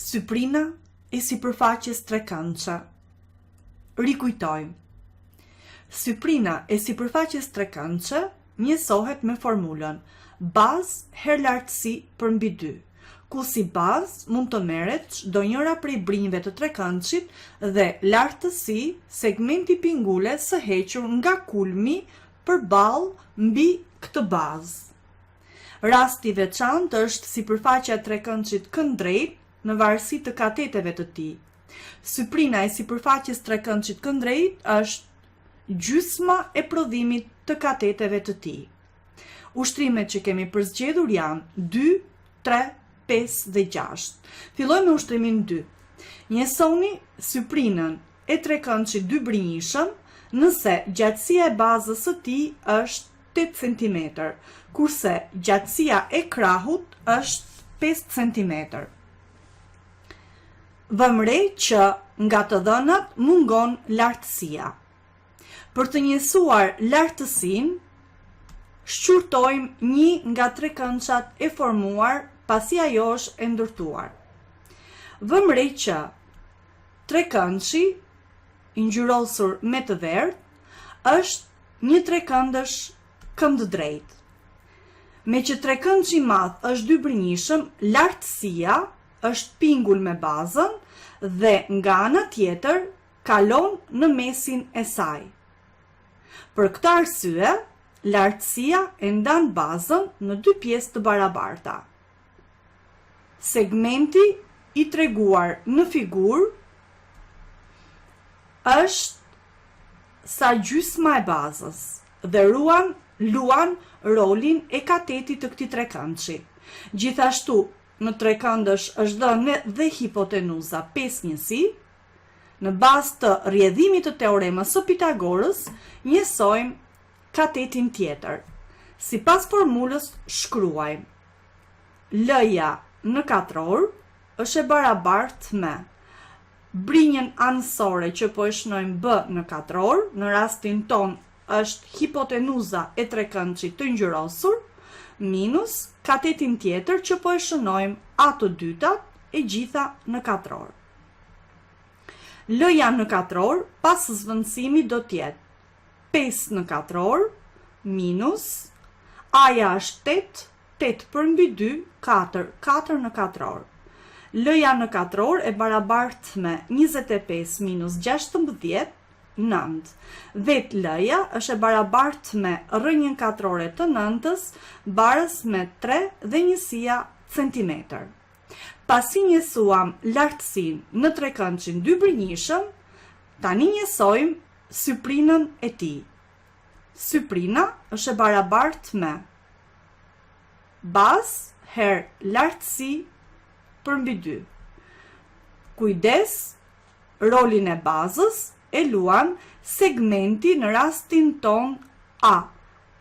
Syprina e sipërfaqes trekëndshme. Rikujtojmë. Syprina e sipërfaqes trekëndshme njësohet me formulën bazë herë lartësi për mbi 2, ku si bazë mund të merret çdo njëra prej brinjve të trekëndshit dhe lartësi segmenti pingules së hequr nga kulmi përballë mbi këtë bazë. Rasti i veçantë është sipërfaqja e trekëndshit këndrejt në varësi të kateteve të tij. Syprina e sipërfaqes trekëndshit këndrejt është gjysma e prodhimit të kateteve të tij. Ushtrimet që kemi përzgjedhur janë 2, 3, 5 dhe 6. Fillojmë me ushtrimin 2. Njësoni syprinën e trekëndshit dy brinjishëm nëse gjatësia e bazës së tij është 8 cm, kurse gjatësia e krahut është 5 cm. Vëmë re që nga të dhënat mungon lartësia. Për të njësuar lartësinë, shqurtojmë një nga trekëndshat e formuar pasi ajo është e ndërtuar. Vëmë re që trekëndshi i ngjyrosur me të verdhë është një trekëndësh këmbëdrejt. Me që trekëndshi i madh është dy brinjishëm, lartësia është pingull me bazën dhe nga ana tjetër kalon në mesin e saj. Për këtë arsye, lartësia e ndan bazën në dy pjesë të barabarta. Segmenti i treguar në figurë është sa gjysma e bazës dhe luan rolin e katetit të këtij trekëndshi. Gjithashtu, në trekëndësh është dhënë dhe hipotenuza 5 njësi. Në bazë të rrjedhimit të teoremës së Pitagorës, njësojmë katetin tjetër. Sipas formulës shkruajmë L-ja në katror është e barabartë me brinjën anësore që po e shnojmë B në katror, në rastin ton është hipotenuza e trekëndshit të ngjyrosur, minus katetin tjetër që po e shënojmë ato dytat e gjitha në katror. L-ja në katror pas zvendësimit do tjetë 5 në katror minus A-ja është 8 për mbi 2, 4 në katror. L-ja në katror e barabartë me 25 minus 16, 9. Vetë L-ja është e barabartë me rrënjën katrore të 9-ës barës me 3 dhe njësia centimetër. Pasi njësuam lartësinë në trekëndshin dy brinjishëm, tani njësojmë syprinën e tij. Syprina është e barabartë me bazë herë lartësi për mbi 2. Kujdes, rolin e bazës e luan segmenti në rastin ton A.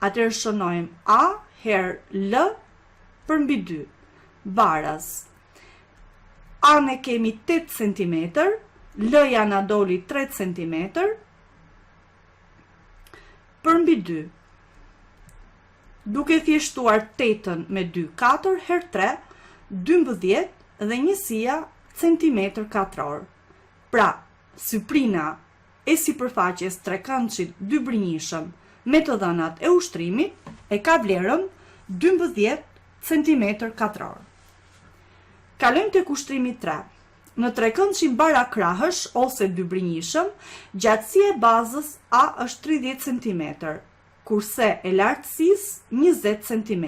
Atëherë shënojmë A herë L për mbi 2. Baras. A ne kemi 8 cm, L-ja na doli 3 cm për mbi 2. Duke thjeshtuar 8-ën me 2, 4 herë 3, 12 dhe njësia centimetër katror. Pra, syprina e sipërfaqes trekëndshit dy brinjishëm me të dhënat e ushtrimit e ka vlerën 12 cm katror. Kalojmë tek ushtrimi 3. Në trekëndshin barakrahësh ose dy brinjishëm, gjatësia e bazës A është 30 cm, kurse e lartësisë 20 cm.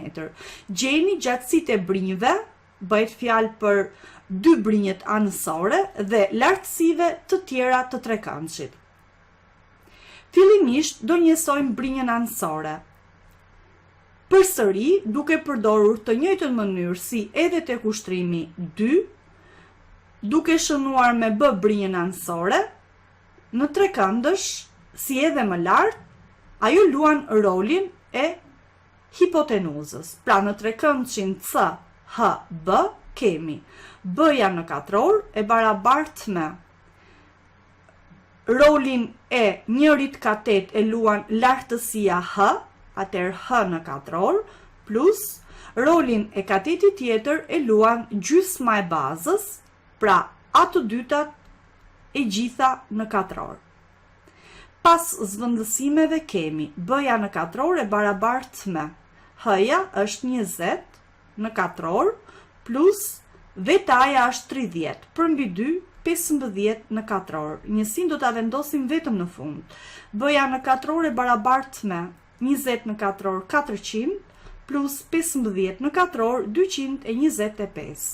Gjeni gjatësitë e brinjve, bëhet fjalë për dy brinjet anësore dhe lartësive të tjera të trekëndshit. Fillimisht do njësojmë brinjën anësore. Përsëri, duke përdorur të njëjtën mënyrë si edhe tek ushtrimi 2, duke shënuar me B brinjën anësore, në trekëndësh, si edhe më lart, ajo luan rolin e hipotenuzës. Pra në trekëndshin C, H, B, kemi B-ja në katror e barabartë me rolin e njërit katet e luan lartësia H, atëherë H në katror, plus rolin e katetit tjetër e luan gjysma e bazës, Pra, ato dytat e gjitha në katror. Pas zvendësimeve kemi b-ja në katror e barabartë me h-ja është 20 në katror plus vetaja është 30, përmbi 2, 15 në katror. Njësin do ta vendosim vetëm në fund. B-ja në katror e barabartë me 20 në katror 400 plus 15 në katror 225.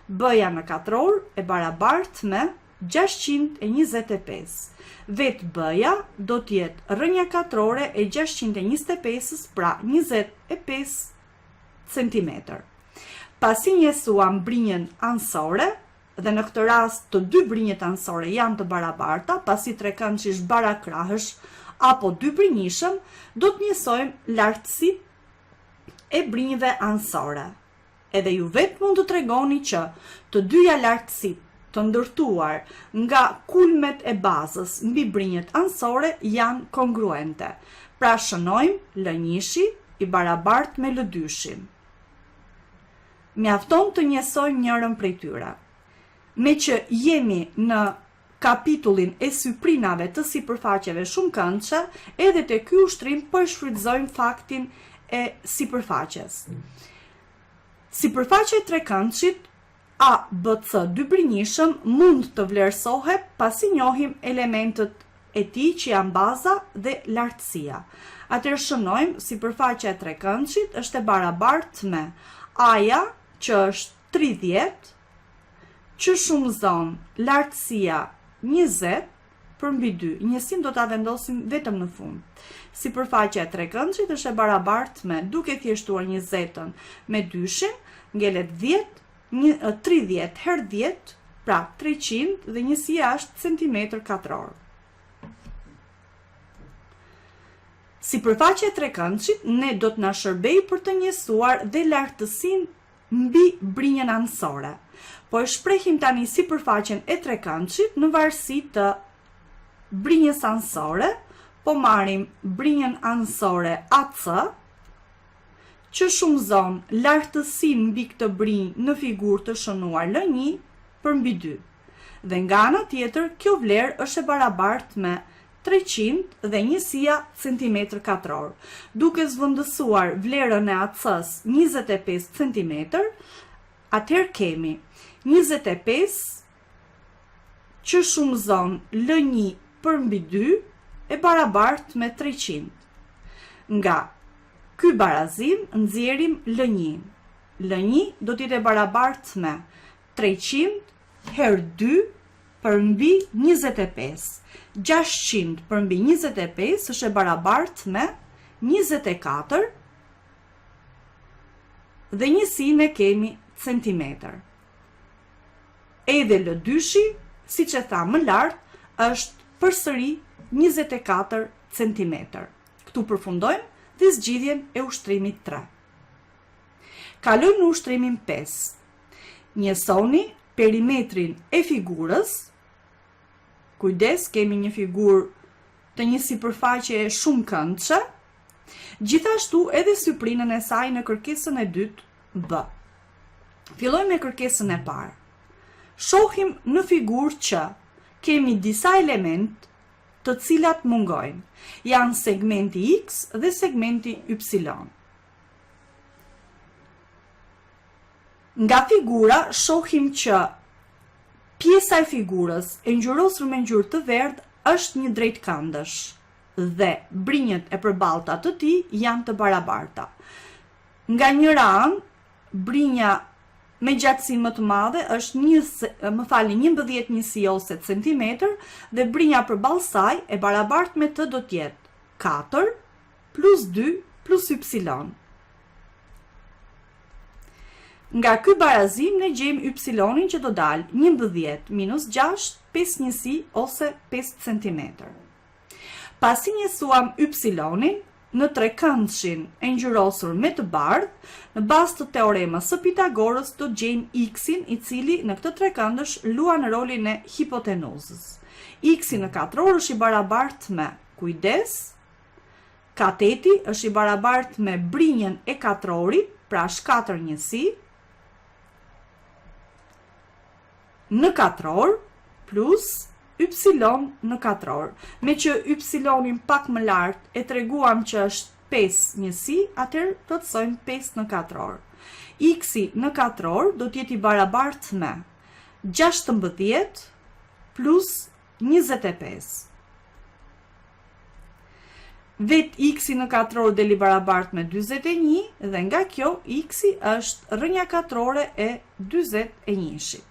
B-ja në katror e barabartë me 625. Vetë b-ja do t'jetë rënja katrore e 625, pra 25 cm. Pasi njësuam brinjën anësore, dhe në këtë rast të dy brinjët anësore janë të barabarta, pasi trekëndshi barakrahësh apo dy brinjishëm, do të njësojmë lartësitë e brinjëve anësore. Edhe ju vetë mund të tregoni që të dyja lartësitë të ndërtuar nga kulmet e bazës mbi brinjët anësore janë kongruente. Pra shënojmë L1 i barabartë me L2. Mjafton të njësojmë njërën prej tyre. Me që jemi në kapitullin e syprinave të sipërfaqeve shumë këndshme, edhe te ky ushtrim po e shfrytëzojmë faktin e sipërfaqes. Sipërfaqja e trekëndshit ABC dy brinjishëm mund të vlerësohet pasi njohim elementët e tij që janë baza dhe lartësia. Atëherë shënojmë sipërfaqja e trekëndshit është e barabartë me A-ja që është 30, që shumëzon lartësia 20 përmbi 2. Njësim do ta vendosim vetëm në fund. Sipërfaqja e trekëndshit është e barabartë me, duke thjeshtuar 20-ën me 2-shin, ngelet 30 herë 10, pra 300 dhe njësia është centimetër katror. Sipërfaqja e trekëndshit ne do të na shërbej për të njësuar dhe lartësinë mbi brinjën anësore. Po e shprehim tani sipërfaqen e trekëndshit në varësi të brinjës anësore, po marrim brinjën anësore AC, që shumëzon lartësinë mbi këtë brinjë në figurë të shënuar L1 përmbi 2. Dhe nga ana tjetër, kjo vlerë është e barabartë me 300 dhe njësia centimetër katror. Duke zvendësuar vlerën e AC-s 25 cm, atëherë kemi 25 që shumëzon L1 përmbi 2 e barabartë me 300. Nga ky barazim nxjerrim L1. L1 do t'jetë e barabartë me 300 herë 2 përmbi 25. 600 përmbi 25 është e barabartë me 24 dhe njësinë e kemi centimetër. Edhe L2-shi, siç e tha më lart, është përsëri 24 centimetër. Këtu përfundojmë dhe zgjidhjen e ushtrimit 3. Kalojmë në ushtrimin 5. Njësoni perimetrin e figurës. Kujdes, kemi një figurë të një sipërfaqe shumë këndshme. Gjithashtu edhe syprinën e saj në kërkesën e dytë B. Fillojmë me kërkesën e parë. Shohim në figurë që kemi disa element të cilat mungojnë. Janë segmenti X dhe segmenti Y. Nga figura shohim që pjesa e figurës e ngjyrosur me ngjyrë të verdhë është një drejtkëndësh dhe brinjët e përballta të tij janë të barabarta. Nga njëra anë, brinja me gjatësi më të madhe është 11 njësiose centimetër dhe brinja përballë saj e barabartë me të do të jetë 4 plus 2 plus y. Nga ky barazim ne gjejmë y-in që do dalë 11 minus 6, 5 njësi ose 5 cm. Pasi njësuam y-in në trekëndshin e ngjyrosur me të bardhë, në bazë të teoremës së Pitagorës do gjejmë x-in i cili në këtë trekëndësh luan rolin e hipotenuzës. X-i në katror është i barabartë me, kujdes, kateti është i barabartë me brinjën e katrorit, pra është 4 njësi, në katror plus y në katror. Me që y-in pak më lartë e treguam që është 5 njësi, atëherë do të thojmë 5 në katror. X-i në katror do të jetë i barabartë me 16 plus 25. Vet x-i në katror del i barabartë me 41 dhe nga kjo x-i është rrënja katrore e 41-shit.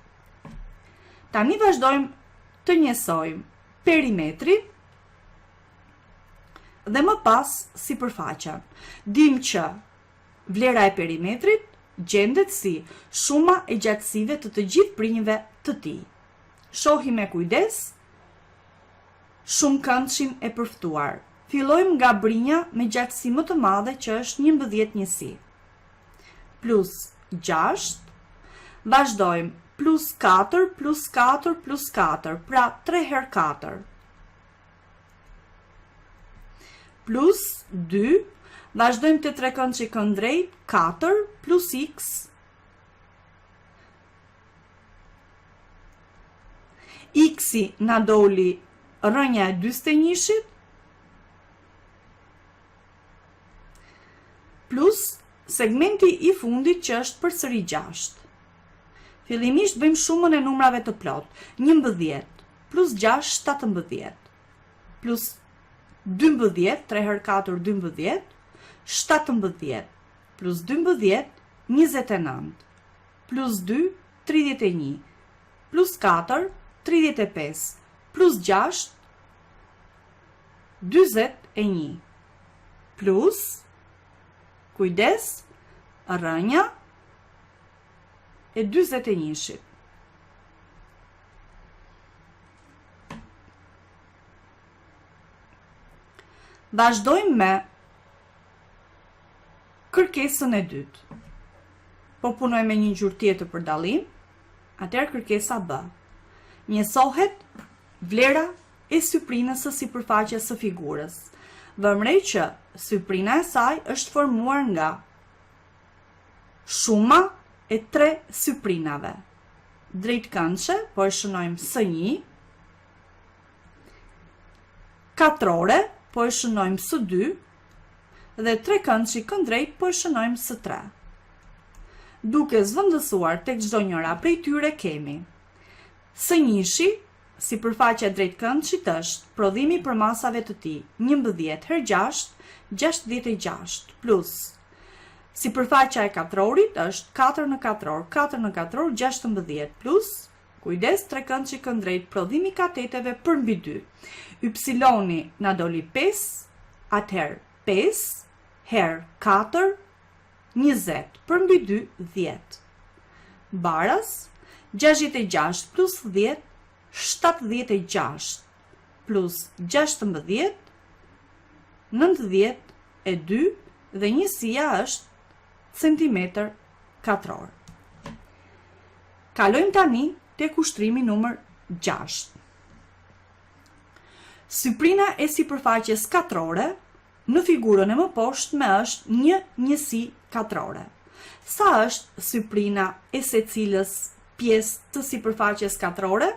Tani vazhdojmë të njësojmë perimetrin dhe më pas sipërfaqen. Dim që vlera e perimetrit gjendet si shuma e gjatësive të gjithë prinjve të tij. Shohim me kujdes shumëkëndshin e përftuar. Fillojmë nga brinja me gjatësi më të madhe që është 11 njësi. Plus 6, vazhdojmë plus 4, plus 4, plus 4, pra 3 herë 4. Plus 2, vazhdojmë të trekëndshi këndrejt, 4 plus x. X-i na doli rrënja e 41-shit, plus segmenti i fundit që është përsëri 6. Fillimisht bëjmë shumën e numrave të plot. 11 plus 6, 17. Plus 12, 3 herë 4, 12. 17 plus 12, 29. Plus 2, 31. Plus 4, 35. Plus 6, 21. Plus, kujdes, rrënja e 41-shit. Vazhdojmë me kërkesën e dytë. Po punojmë me një ngjyrë tjetër për dallim, atëherë kërkesa B. Njësohet vlera e syprinës së sipërfaqes së figurës. Vëmë re që syprina e saj është formuar nga shuma e 3 syprinave. Drejtkëndshe, po e shënojmë S1, katrore, po e shënojmë S2, dhe trekëndshi këndrejt, po e shënojmë S3. Duke zvendësuar tek çdo njëra prej tyre kemi S1-shi, sipërfaqja e drejtkëndshit është prodhimi për masave të tij, 11 herë 6, 66, plus sipërfaqja e katrorit është 4 në katror, 4 në katror, 16, plus, kujdes, trekëndshi këndrejt, prodhimi kateteve për mbi 2. Y-ni na doli 5, atëherë 5 herë 4, 20, për mbi 2, 10. Baras, 66 plus 10, 76, plus 16, 92, dhe njësia është centimetër katror. Kalojmë tani te kushtrimi numër 6. Syprina e sipërfaqes katrore në figurën e më poshtme është një njësi katrore. Sa është syprina e secilës pjesë të sipërfaqes katrore?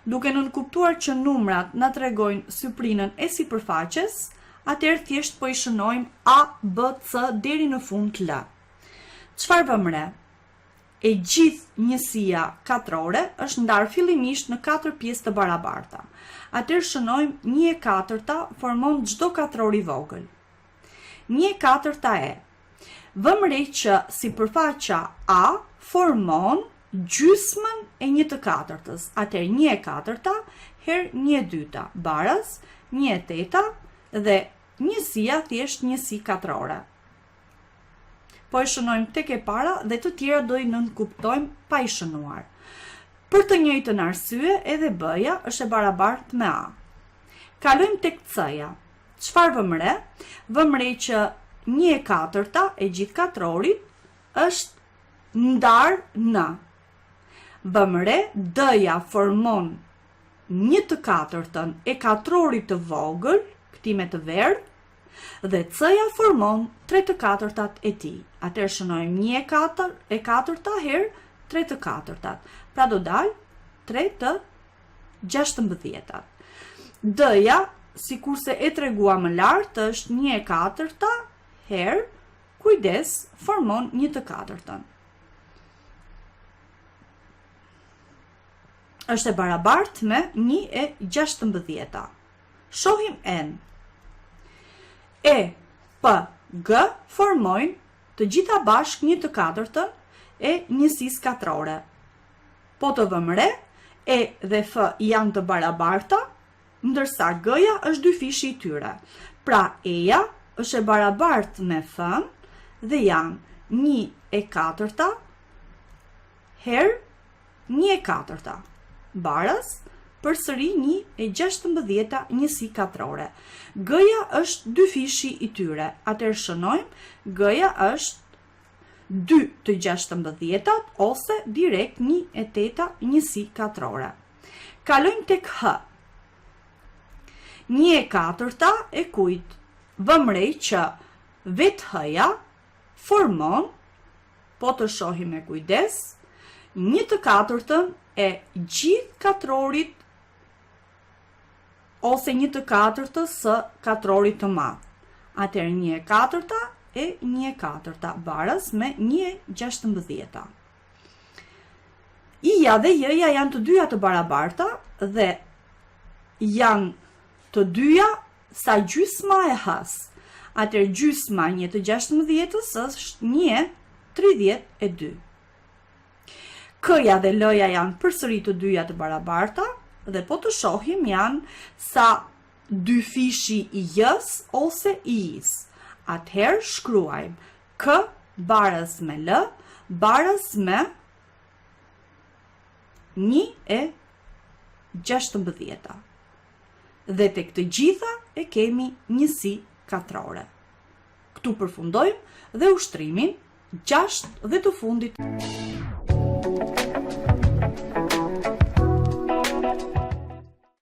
Duke nënkuptuar që numrat na tregojnë syprinën e sipërfaqes, atëherë thjesht po i shënojmë A, B, C deri në fund L. Çfarë vëmë re? E gjithë njësia katrore është ndarë fillimisht në 4 pjesë të barabarta. Atëherë shënojmë 1/4 formon çdo katror i vogël. 1/4 e. Vëmë re që sipërfaqja A formon gjysmën e 1/4. Atëherë 1/4 herë 1/2 baras 1/8 dhe njësia thjesht njësi katrore. Po e shënojmë tek e para dhe të tjera do i nënkuptojmë pa i shënuar. Për të njëjtën arsye edhe B-ja është e barabartë me A. Kalojmë tek C-ja. Çfarë vëmë re? Vëmë re që 1/4 e gjithë katrorit është ndarë në. Vëmë re, D-ja formon 1/4 e katrorit të vogël, këti me të verdh, dhe C-ja formon 3/4 e tij. Atëherë shënojmë 1/4 herë 3 të katërtat. Pra do dalë 3 të 16. D-ja, si kurse e tregua më lartë, është 1/4 herë, kujdes, formon 1 të katërtën. Është e barabartë me 1/16. Shohim N. E, P, G formojnë të gjitha bashkë 1 të katërtën e njësisë katrore. Po të vëmë re, E dhe F janë të barabarta, ndërsa G-ja është dyfishi i tyre. Pra E-ja është e barabartë me F-n dhe janë 1/4 herë 1/4. Barës përsëri 1/16 njësi katrore. G-ja është dyfishi i tyre. Atëherë shënojmë, G-ja është 2 të 16 ose direkt 1/8 njësi katrore. Kalojmë tek H. 1/4 e kujt? Vëmë re që vetë H-ja formon, po të shohim me kujdes, 1 të katërtën e gjithë katrorit ose 1 të katërtës së katrorit të madh. Atëherë 1/4 e 1/4 barës me 1/16. I-ja dhe J-ja janë të dyja të barabarta dhe janë të dyja sa gjysma e H-s. Atëherë gjysma 1/16 është 1/32. K-ja dhe L-ja janë përsëri të dyja të barabarta dhe po të shohim janë sa dyfishi i J-s ose i I-s. Atëherë shkruajmë K barës me L barës me 1/16. Dhe tek të gjitha e kemi njësi katrore. Këtu përfundojmë dhe ushtrimin 6 dhe të fundit.